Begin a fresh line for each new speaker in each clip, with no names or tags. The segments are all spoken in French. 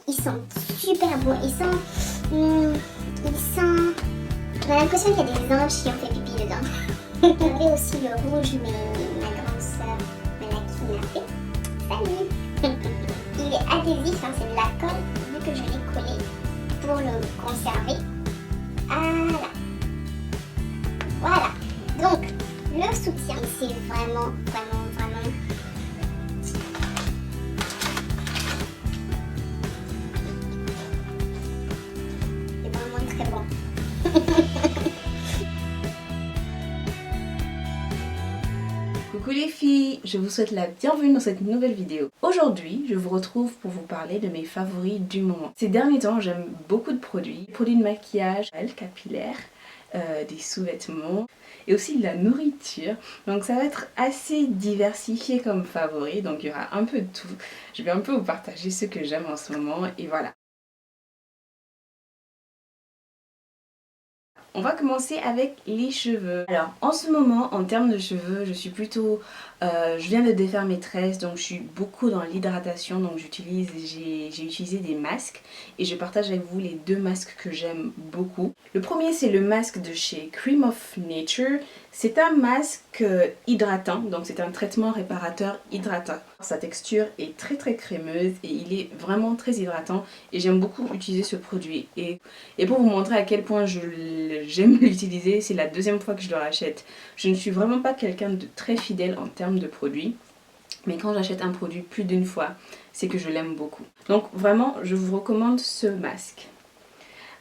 Ils sentent super bon, ils sentent... on a l'impression qu'il y a des anges qui ont fait pipi dedans. J'avais aussi le rouge, mais ma grande soeur me l'a kidnappé. Salut. Il est adhésif, hein, c'est de la colle, vu que je l'ai collé pour le conserver. Voilà. Voilà. Donc, le soutien, c'est vraiment... c'est vraiment très bon.
Coucou les filles, je vous souhaite la bienvenue dans cette nouvelle vidéo. Aujourd'hui, je vous retrouve pour vous parler de mes favoris du moment. Ces derniers temps, j'aime beaucoup de produits de maquillage, capillaire, des sous-vêtements et aussi de la nourriture. Donc ça va être assez diversifié comme favoris, donc il y aura un peu de tout. Je vais un peu vous partager ce que j'aime en ce moment et voilà. On va commencer avec les cheveux. Alors en ce moment en termes de cheveux je suis plutôt... je viens de défaire mes tresses donc je suis beaucoup dans l'hydratation. Donc j'ai utilisé des masques et je partage avec vous les deux masques que j'aime beaucoup. Le premier c'est le masque de chez Cream of Nature. C'est un masque hydratant, donc c'est un traitement réparateur hydratant. Sa texture est très crémeuse et il est vraiment très hydratant et j'aime beaucoup utiliser ce produit. Et pour vous montrer à quel point j'aime l'utiliser, c'est la deuxième fois que je le rachète. Je ne suis vraiment pas quelqu'un de très fidèle en termes de produits, mais quand j'achète un produit plus d'une fois, c'est que je l'aime beaucoup. Donc vraiment, je vous recommande ce masque.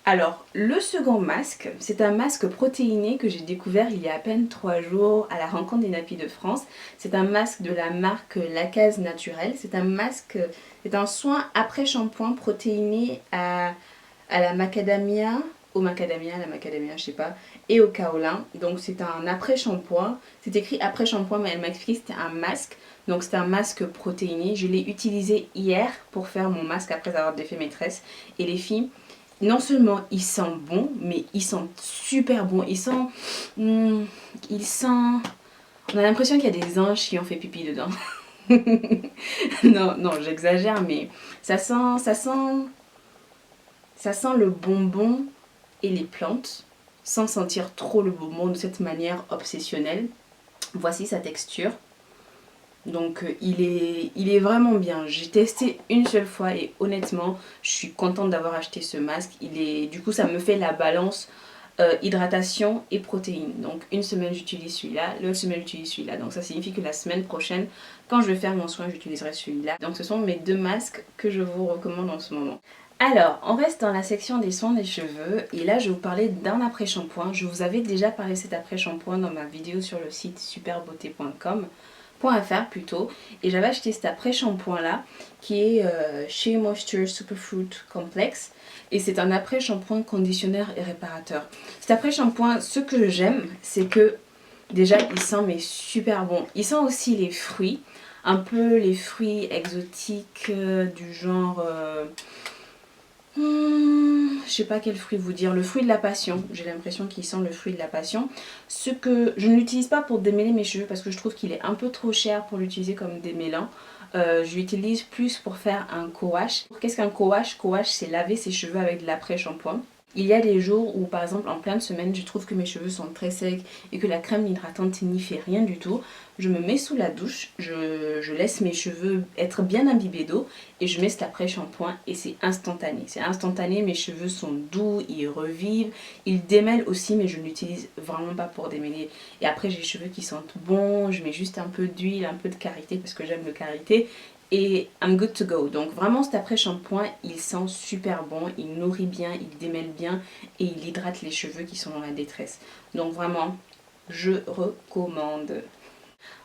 Alors, le second masque, c'est un masque protéiné que j'ai découvert il y a à peine 3 jours à la rencontre des nappies de France. C'est un masque de la marque Lacase Naturelle. C'est un masque, c'est un soin après shampoing protéiné à la macadamia, je sais pas, et au kaolin. Donc c'est un après shampoing. C'est écrit après shampoing, mais elle m'a expliqué que c'était un masque. Donc c'est un masque protéiné. Je l'ai utilisé hier pour faire mon masque après avoir défait mes tresses. Et les filles, non seulement il sent bon, mais il sent super bon. Il sent... on a l'impression qu'il y a des anges qui ont fait pipi dedans. non, j'exagère, mais ça sent le bonbon et les plantes, sans sentir trop le bonbon de cette manière obsessionnelle. Voici sa texture. Donc il est vraiment bien. J'ai testé une seule fois et honnêtement je suis contente d'avoir acheté ce masque. Du coup ça me fait la balance hydratation et protéines. Donc une semaine j'utilise celui-là, l'autre semaine j'utilise celui-là. Donc ça signifie que la semaine prochaine quand je vais faire mon soin j'utiliserai celui-là. Donc ce sont mes deux masques que je vous recommande en ce moment. Alors, on reste dans la section des soins des cheveux et là je vais vous parler d'un après-shampoing. Je vous avais déjà parlé de cet après-shampoing dans ma vidéo sur le site superbeauté.com. .fr plutôt, et j'avais acheté cet après-shampoing là qui est Shea Moisture Superfruit Complex et c'est un après-shampoing conditionneur et réparateur. Cet après-shampoing, ce que j'aime c'est que déjà il sent mais super bon. Il sent aussi les fruits, un peu les fruits exotiques du genre... je sais pas quel fruit vous dire, le fruit de la passion. J'ai l'impression qu'il sent le fruit de la passion. Ce que je ne l'utilise pas pour démêler mes cheveux parce que je trouve qu'il est un peu trop cher pour l'utiliser comme démêlant. Je l'utilise plus pour faire un co-wash. Qu'est-ce qu'un co-wash? Co-wash, c'est laver ses cheveux avec de l'après-shampoing. Il y a des jours où par exemple en pleine semaine je trouve que mes cheveux sont très secs et que la crème hydratante n'y fait rien du tout. Je me mets sous la douche, je laisse mes cheveux être bien imbibés d'eau et je mets cet après-shampoing et c'est instantané. C'est instantané, mes cheveux sont doux, ils revivent, ils démêlent aussi mais je ne l'utilise vraiment pas pour démêler. Et après j'ai les cheveux qui sentent bon, je mets juste un peu d'huile, un peu de karité parce que j'aime le karité. Et I'm good to go. Donc vraiment cet après-shampoing, il sent super bon, il nourrit bien, il démêle bien et il hydrate les cheveux qui sont dans la détresse. Donc vraiment, je recommande.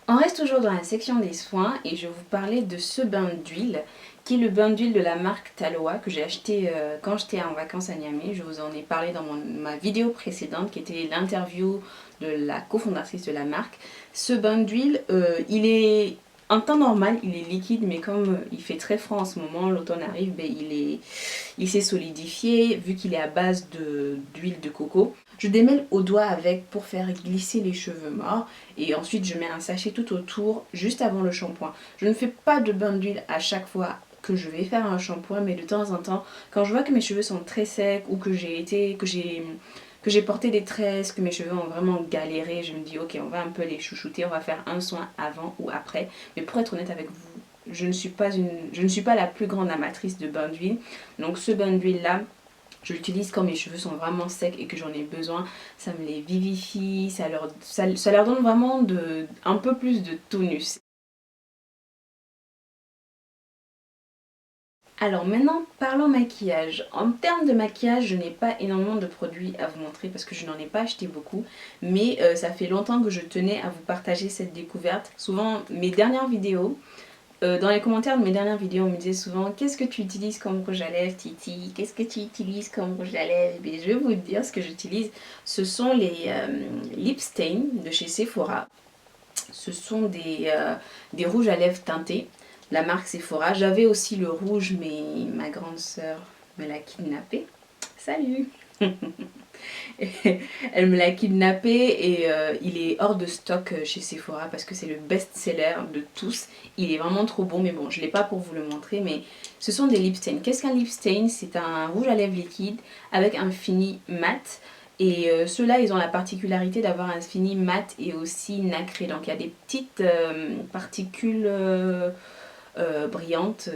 On reste toujours dans la section des soins et je vais vous parler de ce bain d'huile qui est le bain d'huile de la marque Taloa que j'ai acheté quand j'étais en vacances à Niamey. Je vous en ai parlé dans ma vidéo précédente qui était l'interview de la cofondatrice de la marque. Ce bain d'huile, il est... En temps normal, il est liquide, mais comme il fait très froid en ce moment, l'automne arrive, ben, il s'est solidifié vu qu'il est à base d'huile de coco. Je démêle au doigt avec pour faire glisser les cheveux morts et ensuite je mets un sachet tout autour juste avant le shampoing. Je ne fais pas de bain d'huile à chaque fois que je vais faire un shampoing, mais de temps en temps, quand je vois que mes cheveux sont très secs ou que j'ai porté des tresses, que mes cheveux ont vraiment galéré, je me dis ok, on va un peu les chouchouter, on va faire un soin avant ou après. Mais pour être honnête avec vous, je ne suis pas la plus grande amatrice de bain d'huile. Donc ce bain d'huile là, je l'utilise quand mes cheveux sont vraiment secs et que j'en ai besoin. Ça me les vivifie, ça leur donne vraiment un peu plus de tonus. Alors maintenant, parlons maquillage. En termes de maquillage, je n'ai pas énormément de produits à vous montrer parce que je n'en ai pas acheté beaucoup. Mais ça fait longtemps que je tenais à vous partager cette découverte. Souvent, mes dernières vidéos, dans les commentaires de mes dernières vidéos, on me disait souvent qu'est-ce que tu utilises comme rouge à lèvres, Titi? Qu'est-ce que tu utilises comme rouge à lèvres? Et je vais vous dire ce que j'utilise. Ce sont les Lip Stain de chez Sephora. Ce sont des rouges à lèvres teintés. La marque Sephora. J'avais aussi le rouge, mais ma grande sœur me l'a kidnappé. Salut! Elle me l'a kidnappé et il est hors de stock chez Sephora parce que c'est le best-seller de tous. Il est vraiment trop bon, mais bon, je ne l'ai pas pour vous le montrer, mais ce sont des lip stains. Qu'est-ce qu'un lip stain? C'est un rouge à lèvres liquide avec un fini mat. Et ceux-là, ils ont la particularité d'avoir un fini mat et aussi nacré. Donc il y a des petites particules brillantes,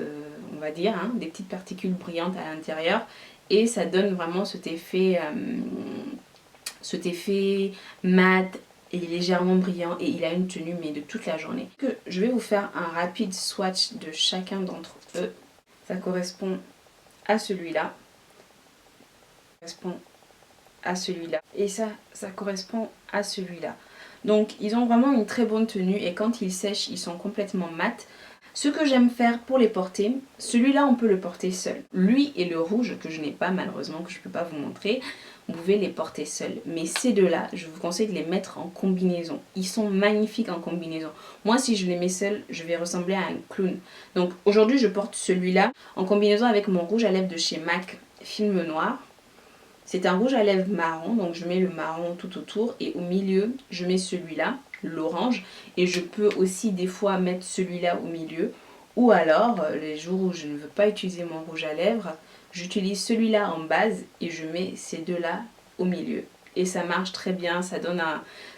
on va dire, hein, des petites particules brillantes à l'intérieur. Et ça donne vraiment cet effet mat et légèrement brillant. Et il a une tenue mais de toute la journée. Je vais vous faire un rapide swatch de chacun d'entre eux. Ça correspond à celui-là. Ça correspond à celui-là. Et ça correspond à celui-là. Donc ils ont vraiment une très bonne tenue et quand ils sèchent, ils sont complètement mat. Ce que j'aime faire pour les porter, celui-là on peut le porter seul. Lui et le rouge que je n'ai pas malheureusement, que je ne peux pas vous montrer, vous pouvez les porter seuls. Mais ces deux-là, je vous conseille de les mettre en combinaison. Ils sont magnifiques en combinaison. Moi si je les mets seuls, je vais ressembler à un clown. Donc aujourd'hui je porte celui-là en combinaison avec mon rouge à lèvres de chez MAC Film Noir. C'est un rouge à lèvres marron, donc je mets le marron tout autour et au milieu je mets celui-là, l'orange, et je peux aussi des fois mettre celui-là au milieu, ou alors les jours où je ne veux pas utiliser mon rouge à lèvres, j'utilise celui-là en base et je mets ces deux-là au milieu. Et ça marche très bien, ça donne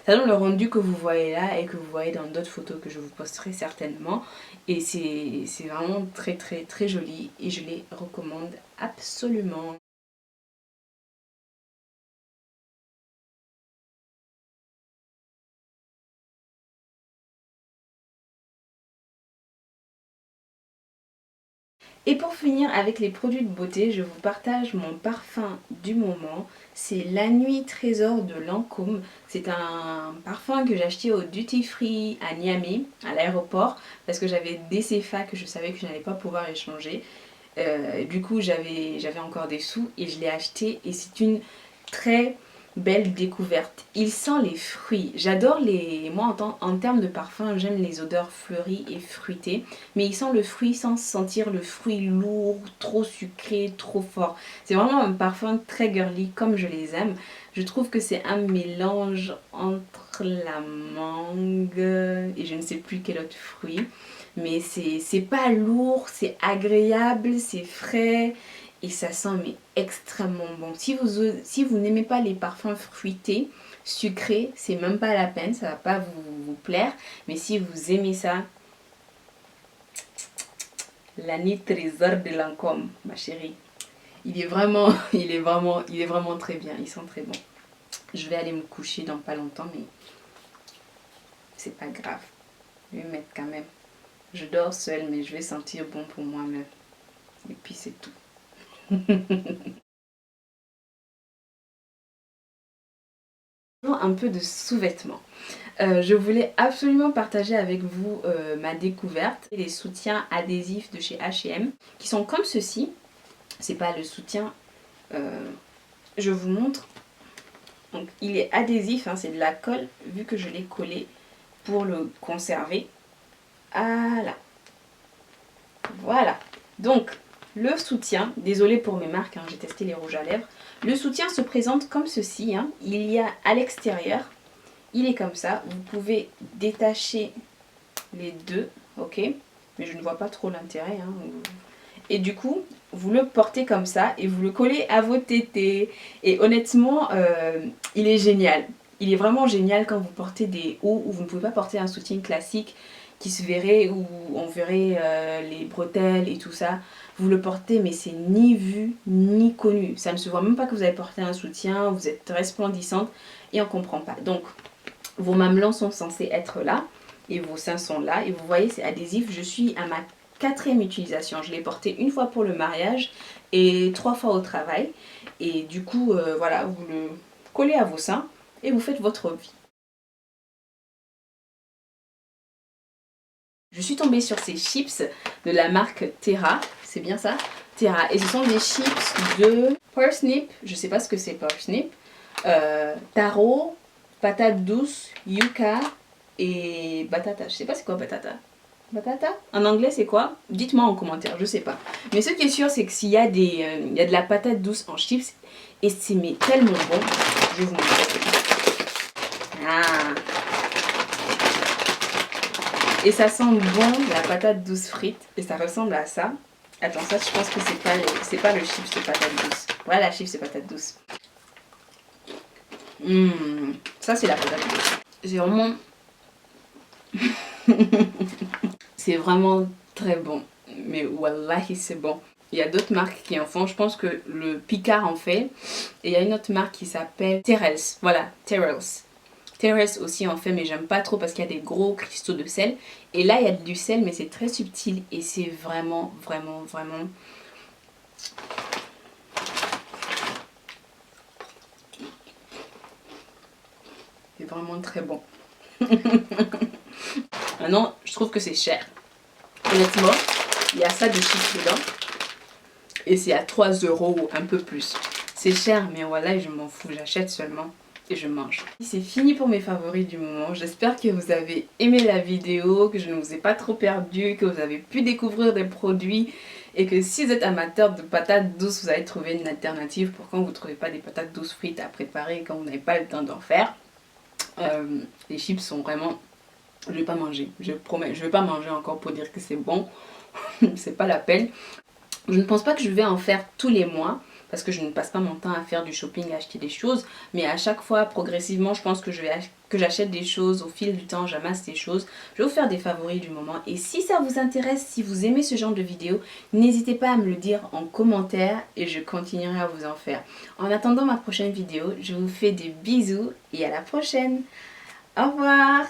le rendu que vous voyez là et que vous voyez dans d'autres photos que je vous posterai certainement. Et c'est vraiment très très très joli et je les recommande absolument. Et pour finir avec les produits de beauté, je vous partage mon parfum du moment. C'est La Nuit Trésor de Lancôme. C'est un parfum que j'ai acheté au Duty Free à Niamey, à l'aéroport, parce que j'avais des CFA que je savais que je n'allais pas pouvoir échanger. Du coup, j'avais encore des sous et je l'ai acheté et c'est une très belle découverte. Il sent les fruits. J'adore les... Moi, en termes de parfum, j'aime les odeurs fleuries et fruitées. Mais il sent le fruit sans sentir le fruit lourd, trop sucré, trop fort. C'est vraiment un parfum très girly, comme je les aime. Je trouve que c'est un mélange entre la mangue et je ne sais plus quel autre fruit. Mais c'est pas lourd, c'est agréable, c'est frais. Et ça sent mais extrêmement bon. Si vous n'aimez pas les parfums fruités, sucrés, c'est même pas la peine, ça va pas vous plaire. Mais si vous aimez ça, La Nuit Trésor de Lancôme, ma chérie. Il est vraiment très bien, il sent très bon. Je vais aller me coucher dans pas longtemps, mais c'est pas grave. Je vais mettre quand même. Je dors seule, mais je vais sentir bon pour moi-même. Et puis c'est tout. Un peu de sous-vêtements. Je voulais absolument partager avec vous ma découverte. Les soutiens adhésifs de chez H&M qui sont comme ceci. C'est pas le soutien. Je vous montre. Donc il est adhésif, hein, c'est de la colle vu que je l'ai collé pour le conserver. Voilà. Voilà. Donc le soutien, désolé pour mes marques, hein, j'ai testé les rouges à lèvres. Le soutien se présente comme ceci, hein. Il y a à l'extérieur, il est comme ça. Vous pouvez détacher les deux, ok. Mais je ne vois pas trop l'intérêt, hein. Et du coup, vous le portez comme ça et vous le collez à vos tétés. Et honnêtement, il est génial. Il est vraiment génial quand vous portez des hauts où vous ne pouvez pas porter un soutien classique qui se verrait, où on verrait les bretelles et tout ça. Vous le portez, mais c'est ni vu ni connu. Ça ne se voit même pas que vous avez porté un soutien, vous êtes resplendissante et on ne comprend pas. Donc, vos mamelons sont censés être là et vos seins sont là. Et vous voyez, c'est adhésif. Je suis à ma 4e utilisation. Je l'ai porté une fois pour le mariage et 3 fois au travail. Et du coup, voilà, vous le collez à vos seins et vous faites votre vie. Je suis tombée sur ces chips de la marque Terra, c'est bien ça? Terra. Et ce sont des chips de parsnip, je sais pas ce que c'est parsnip, taro, patate douce, yucca et batata. Je sais pas c'est quoi batata. Batata? En anglais c'est quoi? Dites-moi en commentaire, je sais pas. Mais ce qui est sûr c'est que s'il y a il y a de la patate douce en chips et c'est tellement bon, je vais vous montrer. Ah. Et ça sent bon la patate douce frite et ça ressemble à ça. Attends, ça je pense que c'est pas le chips de patate douce. Voilà, chips de patate douce. Ça c'est la patate douce. C'est vraiment... c'est vraiment très bon. Mais wallahi c'est bon. Il y a d'autres marques qui en font. Je pense que le Picard en fait. Et il y a une autre marque qui s'appelle Terrels. Voilà, Terrels. Terrace aussi en fait, mais j'aime pas trop parce qu'il y a des gros cristaux de sel. Et là il y a du sel mais c'est très subtil et c'est vraiment c'est vraiment très bon. Maintenant je trouve que c'est cher. Honnêtement, il y a ça de chips dedans et c'est à 3 € ou un peu plus. C'est cher mais voilà, je m'en fous, j'achète seulement et je mange. C'est fini pour mes favoris du moment. J'espère que vous avez aimé la vidéo, que je ne vous ai pas trop perdu, que vous avez pu découvrir des produits et que si vous êtes amateur de patates douces, vous allez trouver une alternative pour quand vous ne trouvez pas des patates douces frites à préparer quand vous n'avez pas le temps d'en faire. Les chips sont vraiment... Je vais pas manger, je promets, je vais pas manger encore pour dire que c'est bon. C'est pas la peine. Je ne pense pas que je vais en faire tous les mois parce que je ne passe pas mon temps à faire du shopping, à acheter des choses, mais à chaque fois, progressivement, je pense que j'achète des choses au fil du temps, j'amasse des choses. Je vais vous faire des favoris du moment et si ça vous intéresse, si vous aimez ce genre de vidéo, n'hésitez pas à me le dire en commentaire et je continuerai à vous en faire. En attendant ma prochaine vidéo, je vous fais des bisous et à la prochaine. Au revoir!